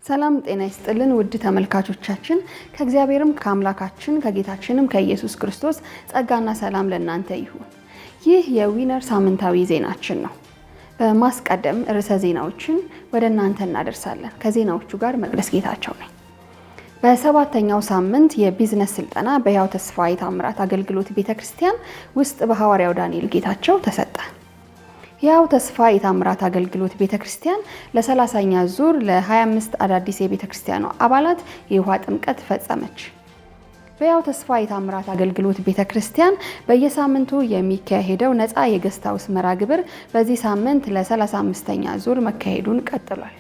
ሰላም ጤና ይስጥልን ውድ ተመልካቾቻችን ከእግዚአብሔርም ከአምላካችን ከጌታችንም ከኢየሱስ ክርስቶስ ጸጋና ሰላም ለእናንተ ይሁን። ይህ የዊነር ሳምንታዊ ዜናችን ነው። በማስቀደም ርዕሰ ዜናዎችን ወደ እናንተ እናደርሳለን። ከዜናዎቹ ጋር መቅደስ ጌታቸው ነኝ። በሰባተኛው ሳምንት የቢዝነስ ስልጠና በሕያው ተስፋ የታምራት አገልግሎት ቤተክርስቲያን ውስጥ በሐዋርያው ዳንኤል ጌታቸው ተሰጠ። ሕያው ተስፋ የታምራት አገልግሎት ቤተክርስቲያን ለ30ኛ ዙር ለ25 አዳዲስ የቤተክርስቲያኑ አባላት የውሃ ጥምቀት ፈጸመች። በሕያው ተስፋ የታምራት አገልግሎት ቤተክርስቲያን በየሳምንቱ የሚካሄደው ነፃ የገስት ሃውስ መርሃ ግብር በዚህ ሳምንት ለ35ኛ ዙር መካሄዱን ቀጥሏል።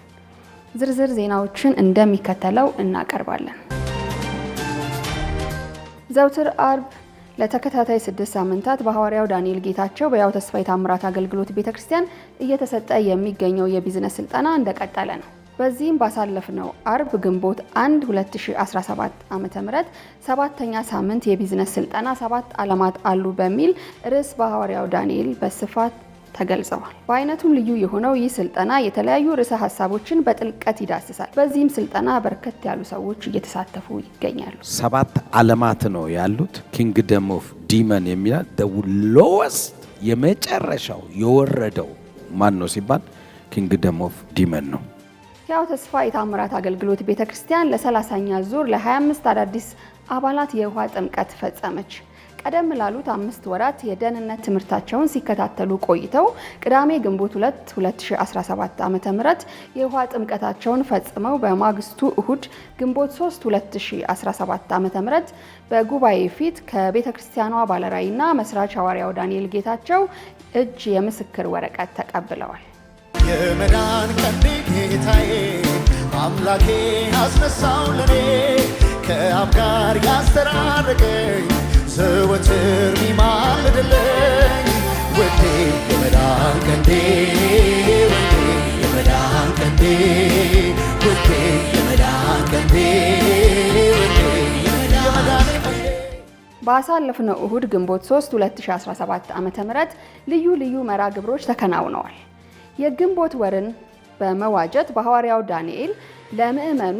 ዝርዝር ዜናዎችን እንደሚከተለው እናቀርባለን። ዘውትር አርብ ለተከታታይ 6 ሳምንታት በሐዋርያው ዳንኤል ጌታቸው በሕያው ተስፋ የታምራት አገልግሎት ቤተክርስቲያን እየተሰጠ የሚገኘው የቢዝነስ ስልጠና እንደቀጠለ ነው። በዚህም ባሳለፍነው አርብ ግንቦት 1 2017 ዓ.ም ሰባተኛ ሳምንት የቢዝነስ ስልጠና 7 ዓለማት አሉ በሚል ርዕስ በሐዋርያው ዳንኤል በስፋት ተገልጸዋል። በአይነቱም ልዩ የሆነው ይህ ስልጠና የተለያዩ ርዕሰ ሀሳቦችን በጥልቀት ይዳስሳል። በዚህም ስልጠና በርከት ያሉ ሰዎች እየተሳተፉ ይገኛሉ። 7 ዓለማት ነው ያሉት። ኪንግደም ኦፍ ዲመን የሚላል the lowest የመጨረሻው የወረደው ማን ነው ሲባል ኪንግደም ኦፍ ዲመን ነው። ሕያው ተስፋ የታምራት አገልግሎት ቤተክርስቲያን ለ30ኛ ዙር ለ25 አዳዲስ አባላት የውሃ ጥምቀት ፈጸመች። ቀደም ላሉት 5 ወራት የደህንነት ትምህርታቸውን ሲከታተሉ ቆይተው ቅዳሜ ግንቦት 2 2017 ዓ.ም የውሃ ጥምቀታቸውን ፈጽመው በማግስቱ እሁድ ግንቦት 3 2017 ዓ.ም በጉባኤ ፊት ከቤተክርስቲያኗ ባለራዕይና መስራች ሐዋርያው ዳንኤል ጌታቸው እጅ የምስክር ወረቀት ተቀብለዋል። የመዳን ቀንዴ ጌታዬ አምላኬ አስነሳው ለኔ ከአብ ጋር ያስተራረቀኝ ዘወትር ሚማልድልኝ ወዴ የመዳን ቀንዴ ወዴ የመዳን ቀንዴ ወዴ የመዳን ቀንዴ ወዴ የመዳን ቀንዴ። ባሳለፍነው እሁድ ግንቦት 3 2017 ዓ.ም ልዩ ልዩ መርሃ ግብሮች ተከናውነዋል። የግንቦት ወርን በመዋጀት በሐዋርያው ዳንኤል ለምእመኑ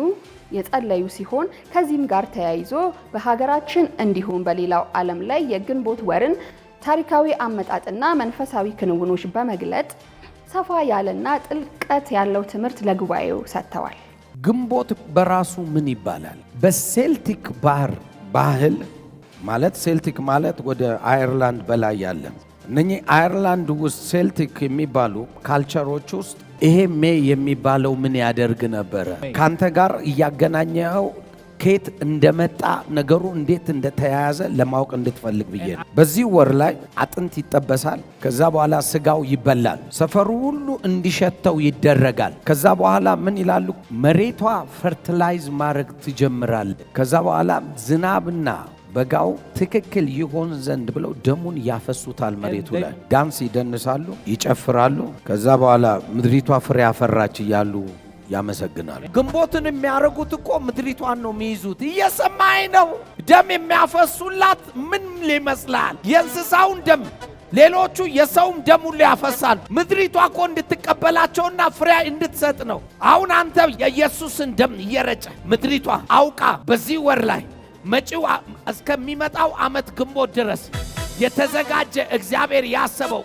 የጸለዩ ሲሆን ከዚህም ጋር ተያይዞ በሀገራችን እንዲሁም በሌላው ዓለም ላይ የግንቦት ወርን ታሪካዊ አመጣጥና መንፈሳዊ ክንውኖች በመግለጥ ሰፋ ያለና ጥልቀት ያለው ትምህርት ለጉባኤው ሰጥተዋል። ግንቦት በራሱ ምን ይባላል? በሴልቲክ ባህል ማለት ሴልቲክ ማለት ወደ አየርላንድ በላይ ያለ እነኚህ አየርላንድ ውስጥ ሴልቲክ የሚባሉ ካልቸሮች ውስጥ ይሄ ሜይ የሚባለው ምን ያደርግ ነበረ? ካንተ ጋር እያገናኘው ከየት እንደመጣ ነገሩ እንዴት እንደተያያዘ ለማወቅ እንድትፈልግ ብዬ ነው። በዚህ ወር ላይ አጥንት ይጠበሳል። ከዛ በኋላ ስጋው ይበላል። ሰፈሩ ሁሉ እንዲሸተው ይደረጋል። ከዛ በኋላ ምን ይላሉ? መሬቷ ፈርቲላይዝ ማድረግ ትጀምራል። ከዛ በኋላ ዝናብና በጋው ትክክል ይሆን ዘንድ ብለው ደሙን ያፈሱታል መሬቱ ላይ። ዳንስ ይደንሳሉ፣ ይጨፍራሉ። ከዛ በኋላ ምድሪቷ ፍሬ አፈራች እያሉ ያመሰግናሉ። ግንቦትን የሚያደርጉት እኮ ምድሪቷን ነው የሚይዙት። እየሰማኝ ነው? ደም የሚያፈሱላት ምን ይመስላል? የእንስሳውን ደም፣ ሌሎቹ የሰውም ደም ሁሉ ያፈሳሉ። ምድሪቷ እኮ እንድትቀበላቸውና ፍሬ እንድትሰጥ ነው። አሁን አንተ የኢየሱስን ደም እየረጨ ምድሪቷ አውቃ በዚህ ወር ላይ መጪው እስከሚመጣው ዓመት ግንቦት ድረስ የተዘጋጀ እግዚአብሔር ያሰበው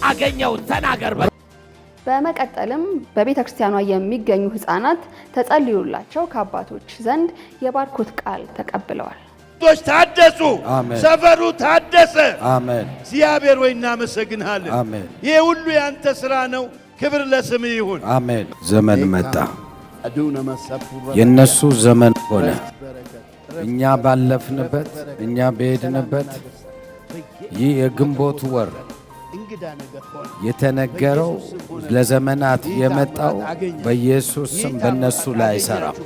አገኘሁት ተናገር። በመቀጠልም በቤተክርስቲያኗ የሚገኙ ሕፃናት ተጸልዩላቸው ከአባቶች ዘንድ የባርኮት ቃል ተቀብለዋል። ቶች ታደሱ፣ ሰፈሩ ታደሰ። አሜን። እግዚአብሔር ወይ እናመሰግናለን። አሜን። ይሄ ሁሉ ያንተ ሥራ ነው። ክብር ለስምህ ይሁን። አሜን። ዘመን መጣ፣ የነሱ ዘመን ሆነ። እኛ ባለፍንበት፣ እኛ በሄድንበት ይህ የግንቦት ወር የተነገረው ለዘመናት የመጣው በኢየሱስ ስም በእነሱ ላይ አይሰራም።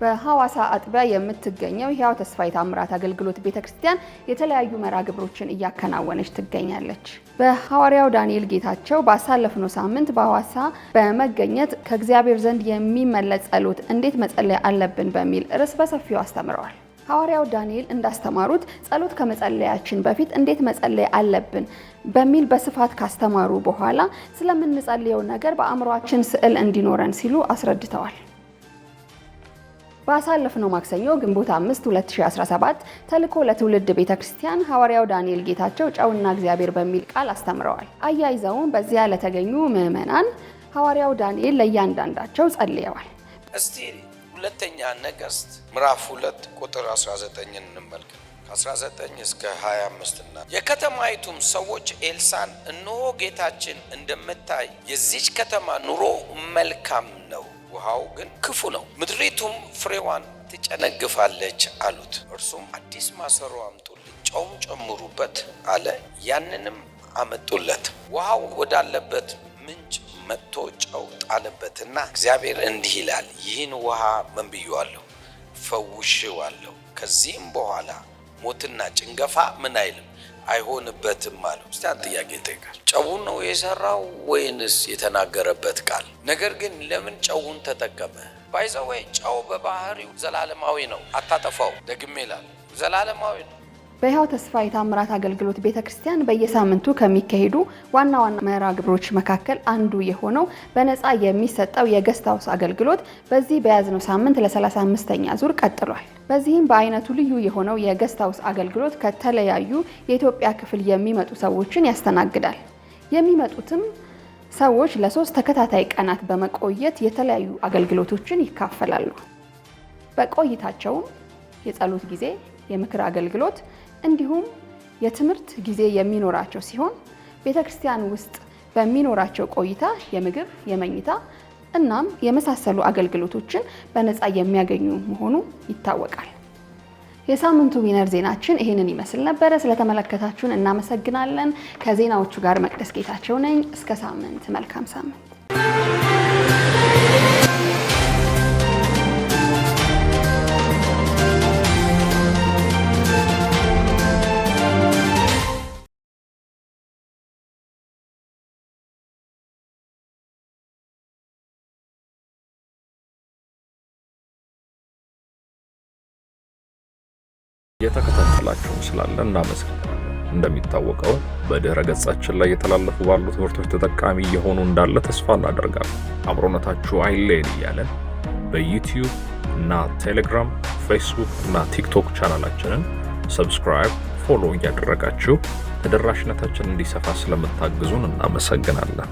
በሐዋሳ አጥቢያ የምትገኘው ሕያው ተስፋ የታምራት አገልግሎት ቤተክርስቲያን የተለያዩ መርሃ ግብሮችን እያከናወነች ትገኛለች። በሐዋርያው ዳንኤል ጌታቸው ባሳለፍነው ሳምንት በሐዋሳ በመገኘት ከእግዚአብሔር ዘንድ የሚመለስ ጸሎት እንዴት መጸለይ አለብን በሚል ርዕስ በሰፊው አስተምረዋል። ሐዋርያው ዳንኤል እንዳስተማሩት ጸሎት ከመጸለያችን በፊት እንዴት መጸለይ አለብን በሚል በስፋት ካስተማሩ በኋላ ስለምንጸልየው ነገር በአእምሮአችን ስዕል እንዲኖረን ሲሉ አስረድተዋል። ባሳለፍነው ማክሰኞ ግንቦት 5 2017 ተልእኮ ለትውልድ ቤተክርስቲያን ሐዋርያው ዳንኤል ጌታቸው ጨውና እግዚአብሔር በሚል ቃል አስተምረዋል። አያይዘውም በዚያ ለተገኙ ምዕመናን ሐዋርያው ዳንኤል ለእያንዳንዳቸው ጸልየዋል። እስቲ ሁለተኛ ነገሥት ምዕራፍ 2 ቁጥር 19 እንመልከት። ከ19 እስከ 25 እና የከተማይቱም ሰዎች ኤልሳን እነሆ ጌታችን እንደምታይ የዚች ከተማ ኑሮ መልካም ነው፣ ውሃው ግን ክፉ ነው፣ ምድሪቱም ፍሬዋን ትጨነግፋለች አሉት። እርሱም አዲስ ማሰሮ አምጡልኝ፣ ጨውም ጨምሩበት አለ። ያንንም አመጡለት። ውሃው ወዳለበት ምንጭ መጥቶ ጨው ጣለበትና እግዚአብሔር እንዲህ ይላል፣ ይህን ውሃ ምን ብዬዋለሁ? ፈውሼዋለሁ። ከዚህም በኋላ ሞትና ጭንገፋ ምን አይልም አይሆንበትም አለው። እስቲ አንድ ጥያቄ ጠይቃል። ጨውን ነው የሰራው ወይንስ የተናገረበት ቃል? ነገር ግን ለምን ጨውን ተጠቀመ? ባይዘው ጨው በባህሪው ዘላለማዊ ነው፣ አታጠፋው። ደግሜ ይላል ዘላለማዊ ነው። በሕያው ተስፋ የታምራት አገልግሎት ቤተክርስቲያን በየሳምንቱ ከሚካሄዱ ዋና መርሃ ግብሮች መካከል አንዱ የሆነው በነፃ የሚሰጠው የገስት ሃውስ አገልግሎት በዚህ በያዝነው ሳምንት ለ35ኛ ዙር ቀጥሏል። በዚህም በአይነቱ ልዩ የሆነው የገስት ሃውስ አገልግሎት ከተለያዩ የኢትዮጵያ ክፍል የሚመጡ ሰዎችን ያስተናግዳል። የሚመጡትም ሰዎች ለ3 ተከታታይ ቀናት በመቆየት የተለያዩ አገልግሎቶችን ይካፈላሉ። በቆይታቸውም የጸሎት ጊዜ፣ የምክር አገልግሎት እንዲሁም የትምህርት ጊዜ የሚኖራቸው ሲሆን ቤተክርስቲያን ውስጥ በሚኖራቸው ቆይታ የምግብ፣ የመኝታ እናም የመሳሰሉ አገልግሎቶችን በነፃ የሚያገኙ መሆኑ ይታወቃል። የሳምንቱ ዊነር ዜናችን ይህንን ይመስል ነበረ። ስለተመለከታችሁን እናመሰግናለን። ከዜናዎቹ ጋር መቅደስ ጌታቸው ነኝ። እስከ ሳምንት፣ መልካም ሳምንት። የተከታተላችሁ ስላለ እናመሰግናለን። እንደሚታወቀው በድረ ገጻችን ላይ የተላለፉ ባሉ ትምህርቶች ተጠቃሚ የሆኑ እንዳለ ተስፋ እናደርጋለን። አብሮነታችሁ አይለየን እያለን በዩቲዩብ እና ቴሌግራም፣ ፌስቡክ እና ቲክቶክ ቻናላችንን ሰብስክራይብ፣ ፎሎ እያደረጋችሁ ተደራሽነታችን እንዲሰፋ ስለምታግዙን እናመሰግናለን።